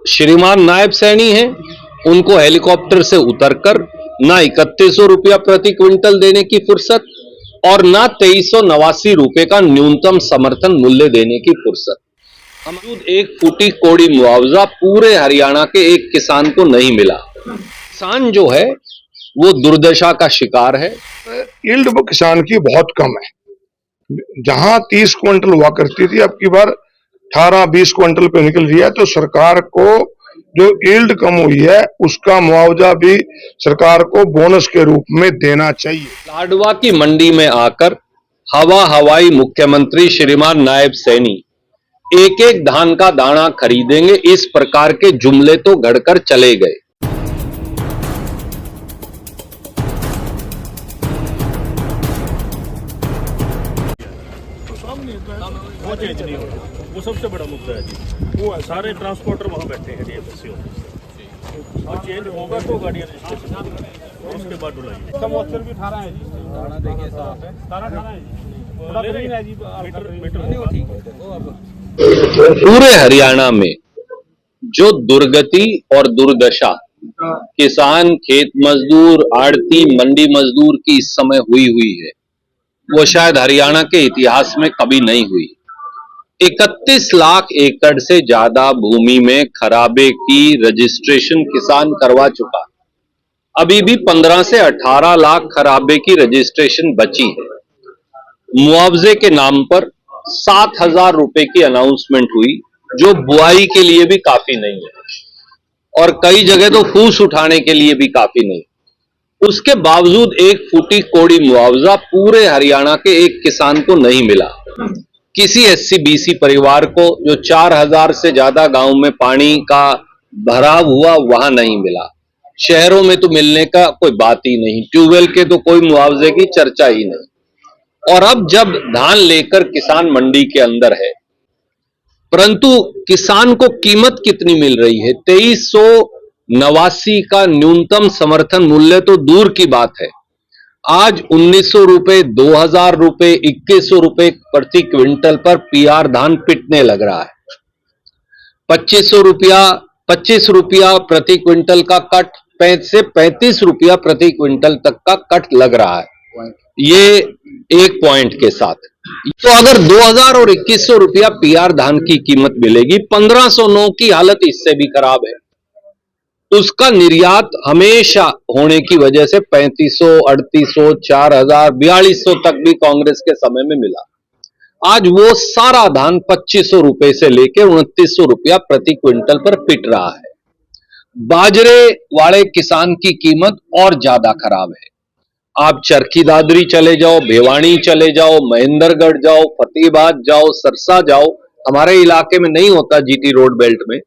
श्रीमान नायब सैनी हैं, उनको हेलीकॉप्टर से उतरकर ना 3100 रुपया प्रति क्विंटल देने की फुर्सत और ना 2389 रुपए का न्यूनतम समर्थन मूल्य देने की फुर्सत। मौजूद 1 फुटी कोड़ी मुआवजा पूरे हरियाणा के एक किसान को नहीं मिला। किसान जो है वो दुर्दशा का शिकार है। यील्ड किसान की बहुत कम है। जहां 30 क्विंटल हुआ करती थी, अब की बार 18-20 क्विंटल पे निकल रही है। तो सरकार को जो यील्ड कम हुई है उसका मुआवजा भी सरकार को बोनस के रूप में देना चाहिए। लाडवा की मंडी में आकर हवाई मुख्यमंत्री श्रीमान नायब सैनी एक एक धान का दाना खरीदेंगे, इस प्रकार के जुमले तो गढ़कर चले गए। वो चेंज नहीं होगा, वो सबसे बड़ा मुद्दा है जी। वो सारे ट्रांसपोर्टर वहाँ बैठे हैं DFSC ऑफिस, और चेंज होगा तो गाड़ी रजिस्ट्रेशन और उसके बाद बुलाइए। समोस्टर भी 18 है जी, दाना देखिए साफ है, 18 है जी, थोड़ा ग्रीन है जी, मीटर ठीक है। पूरे हरियाणा में जो दुर्गति और दुर्दशा किसान, खेत मजदूर, आड़ती, मंडी मजदूर की इस समय हुई है, वो शायद हरियाणा के इतिहास में कभी नहीं हुई। 31 लाख एकड़ से ज्यादा भूमि में खराबे की रजिस्ट्रेशन किसान करवा चुका। अभी भी 15 से 18 लाख खराबे की रजिस्ट्रेशन बची है। मुआवजे के नाम पर 7,000 रुपए की अनाउंसमेंट हुई, जो बुआई के लिए भी काफी नहीं है और कई जगह तो फूस उठाने के लिए भी काफी नहीं। उसके बावजूद 1 फुटी कोड़ी मुआवजा पूरे हरियाणा के एक किसान को नहीं मिला। किसी SC-BC परिवार को जो 4,000 से ज्यादा गांव में पानी का भराव हुआ वहां नहीं मिला। शहरों में तो मिलने का कोई बात ही नहीं, ट्यूबवेल के तो कोई मुआवजे की चर्चा ही नहीं। और अब जब धान लेकर किसान मंडी के अंदर है, परंतु किसान को कीमत कितनी मिल रही है? 2389 का न्यूनतम समर्थन मूल्य तो दूर की बात है। आज 1900 रुपए, 2000 रुपए, 2100 रुपए प्रति क्विंटल पर PR धान पिटने लग रहा है। 25 रुपया प्रति क्विंटल का कट से 35 रुपया प्रति क्विंटल तक का कट लग रहा है, ये एक पॉइंट के साथ। तो अगर 2000 और 2100 रुपया PR धान की कीमत मिलेगी, 1509 की हालत इससे भी खराब है। उसका निर्यात हमेशा होने की वजह से 3500, 3800, 4000, 4200 तक भी कांग्रेस के समय में मिला। आज वो सारा धान 2500 रुपए से लेकर 2900 रुपया प्रति क्विंटल पर पिट रहा है। बाजरे वाले किसान की कीमत और ज्यादा खराब है। आप चरखी दादरी चले जाओ, भिवानी चले जाओ, महेंद्रगढ़ जाओ, फतेहाबाद जाओ, सरसा जाओ, हमारे इलाके में नहीं होता GT रोड बेल्ट में,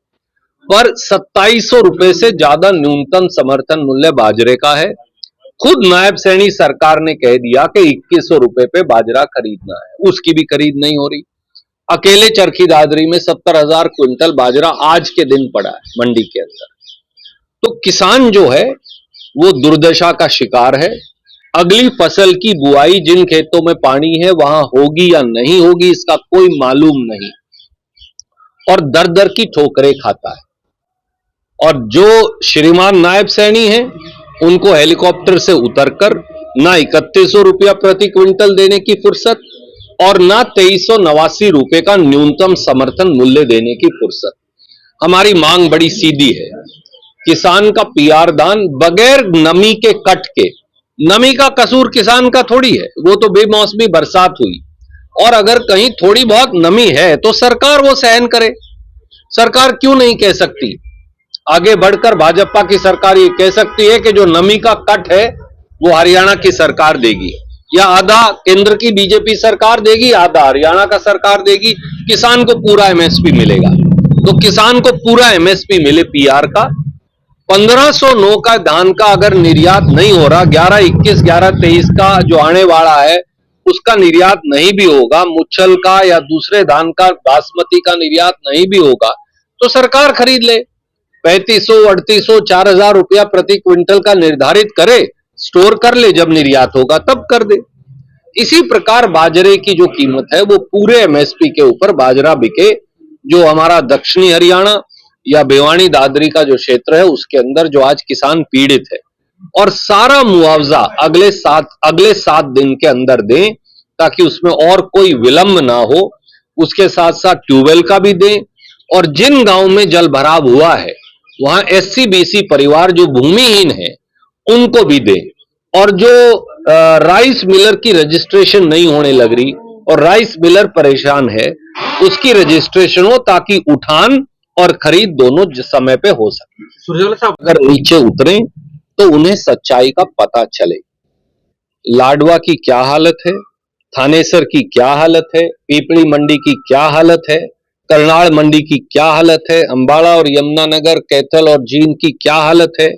पर 2700 रुपए से ज्यादा न्यूनतम समर्थन मूल्य बाजरे का है। खुद नायब सैनी सरकार ने कह दिया कि 2100 रुपए पे बाजरा खरीदना है, उसकी भी खरीद नहीं हो रही। अकेले चरखी दादरी में 70,000 क्विंटल बाजरा आज के दिन पड़ा है मंडी के अंदर। तो किसान जो है वो दुर्दशा का शिकार है। अगली फसल की बुआई जिन खेतों में पानी है वहां होगी या नहीं होगी इसका कोई मालूम नहीं, और दर दर की ठोकरें खाता है। और जो श्रीमान नायब सैनी हैं, उनको हेलीकॉप्टर से उतरकर ना 3100 रुपया प्रति क्विंटल देने की फुर्सत और ना 2389 रुपए का न्यूनतम समर्थन मूल्य देने की फुर्सत। हमारी मांग बड़ी सीधी है, किसान का PR दान बगैर नमी के कट के, नमी का कसूर किसान का थोड़ी है, वो तो बेमौसमी बरसात हुई, और अगर कहीं थोड़ी बहुत नमी है तो सरकार वो सहन करे। सरकार क्यों नहीं कह सकती? आगे बढ़कर भाजपा की सरकार ये कह सकती है कि जो नमी का कट है वो हरियाणा की सरकार देगी, या आधा केंद्र की BJP सरकार देगी, आधा हरियाणा का सरकार देगी। किसान को पूरा MSP मिलेगा। तो किसान को पूरा MSP मिले PR का। 1509 का धान का अगर निर्यात नहीं हो रहा, 11-21, 11-23 का जो आने वाला है उसका निर्यात नहीं भी होगा, मुच्छल का या दूसरे धान का, बासमती का निर्यात नहीं भी होगा, तो सरकार खरीद ले। 3500, 3800, 4000 रुपया प्रति क्विंटल का निर्धारित करे, स्टोर कर ले, जब निर्यात होगा तब कर दे। इसी प्रकार बाजरे की जो कीमत है वो पूरे MSP के ऊपर बाजरा बिके, जो हमारा दक्षिणी हरियाणा या भिवानी दादरी का जो क्षेत्र है उसके अंदर जो आज किसान पीड़ित है, और सारा मुआवजा अगले 7 दिन के अंदर दें, ताकि उसमें और कोई विलंब ना हो। उसके साथ साथ ट्यूबवेल का भी दें, और जिन गांव में जल भराव हुआ है वहां SC BC परिवार जो भूमिहीन है उनको भी दें। और जो राइस मिलर की रजिस्ट्रेशन नहीं होने लग रही और राइस मिलर परेशान है, उसकी रजिस्ट्रेशन हो, ताकि उठान और खरीद दोनों समय पे हो सके। सुरजेवाला साहब, अगर नीचे उतरे तो उन्हें सच्चाई का पता चले। लाडवा की क्या हालत है, थानेसर की क्या हालत है, पीपली मंडी की क्या हालत है, करनाल मंडी की क्या हालत है, अंबाला और यमुनानगर, कैथल और जींद की क्या हालत है।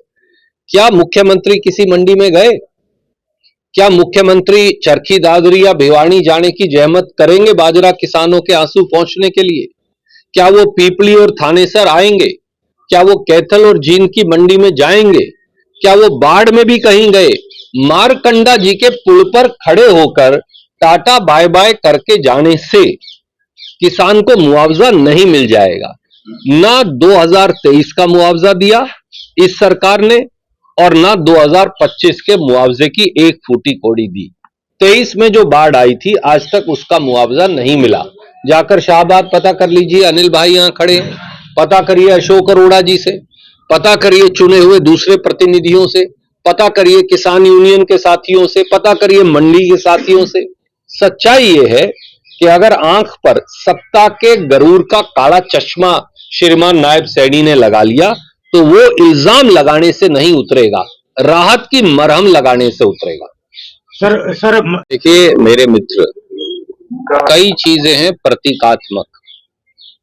क्या मुख्यमंत्री किसी मंडी में गए? क्या मुख्यमंत्री चरखी दादरी या भिवानी जाने की जहमत करेंगे बाजरा किसानों के आंसू पहुंचने के लिए? क्या वो पीपली और थानेसर आएंगे? क्या वो कैथल और जींद की मंडी में जाएंगे? क्या वो बाढ़ में भी कहीं गए? मारकंडा जी के पुल पर खड़े होकर टाटा बाय बाय करके जाने से किसान को मुआवजा नहीं मिल जाएगा। ना 2023 का मुआवजा दिया इस सरकार ने, और ना 2025 के मुआवजे की एक फूटी कौड़ी दी। 23 में जो बाढ़ आई थी आज तक उसका मुआवजा नहीं मिला। जाकर शाहबाद पता कर लीजिए, अनिल भाई यहां खड़े हैं, पता करिए अशोक अरोड़ा जी से, पता करिए चुने हुए दूसरे प्रतिनिधियों से, पता करिए किसान यूनियन के साथियों से, पता करिए मंडी के साथियों से। सच्चाई ये है कि अगर आंख पर सत्ता के गरूर का काला चश्मा श्रीमान नायब सैनी ने लगा लिया तो वो इल्जाम लगाने से नहीं उतरेगा, राहत की मरहम लगाने से उतरेगा। सर देखिए मेरे मित्र, कई चीजें हैं प्रतीकात्मक।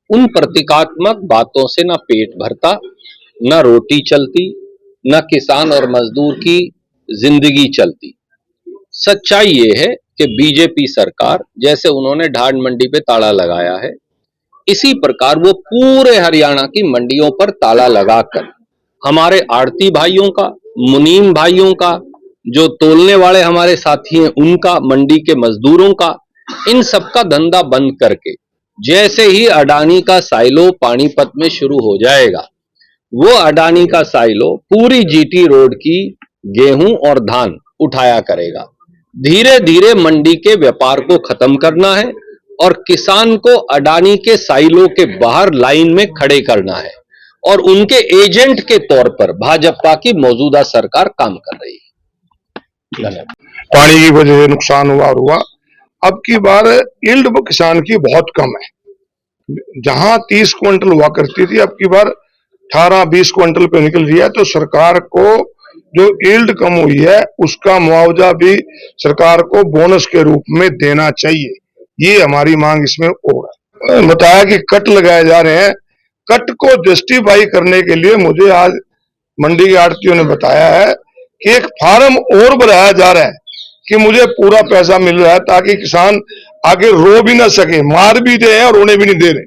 उन प्रतीकात्मक बातों से ना पेट भरता, ना रोटी चलती, ना किसान और मजदूर की जिंदगी चलती। सच्चाई ये है कि बीजेपी सरकार, जैसे उन्होंने ढाड मंडी पे ताला लगाया है, इसी प्रकार वो पूरे हरियाणा की मंडियों पर ताला लगाकर हमारे आड़ती भाइयों का, मुनीम भाइयों का, जो तोलने वाले हमारे साथी हैं उनका, मंडी के मजदूरों का, इन सबका धंधा बंद करके जैसे ही अडानी का साइलो पानीपत में शुरू हो जाएगा, वो अडानी का साइलो पूरी GT रोड की गेहूं और धान उठाया करेगा। धीरे धीरे मंडी के व्यापार को खत्म करना है और किसान को अडानी के साइलो के बाहर लाइन में खड़े करना है, और उनके एजेंट के तौर पर भाजपा की मौजूदा सरकार काम कर रही है। धन्यवाद। पानी की वजह से नुकसान हुआ। अब की बार यील्ड किसान की बहुत कम है। जहां 30 क्विंटल हुआ करती थी, अब की बार 18-20 क्विंटल पे निकल रही है। तो सरकार को जो यील्ड कम हुई है उसका मुआवजा भी सरकार को बोनस के रूप में देना चाहिए, ये हमारी मांग इसमें और है। बताया कि कट लगाए जा रहे हैं, कट को जस्टिफाई करने के लिए मुझे आज मंडी के आड़तियों ने बताया है कि एक फार्म और भराया जा रहा है कि मुझे पूरा पैसा मिल रहा है, ताकि किसान आगे रो भी ना सके, मार भी रहे हैं और रोने भी नहीं दे रहे।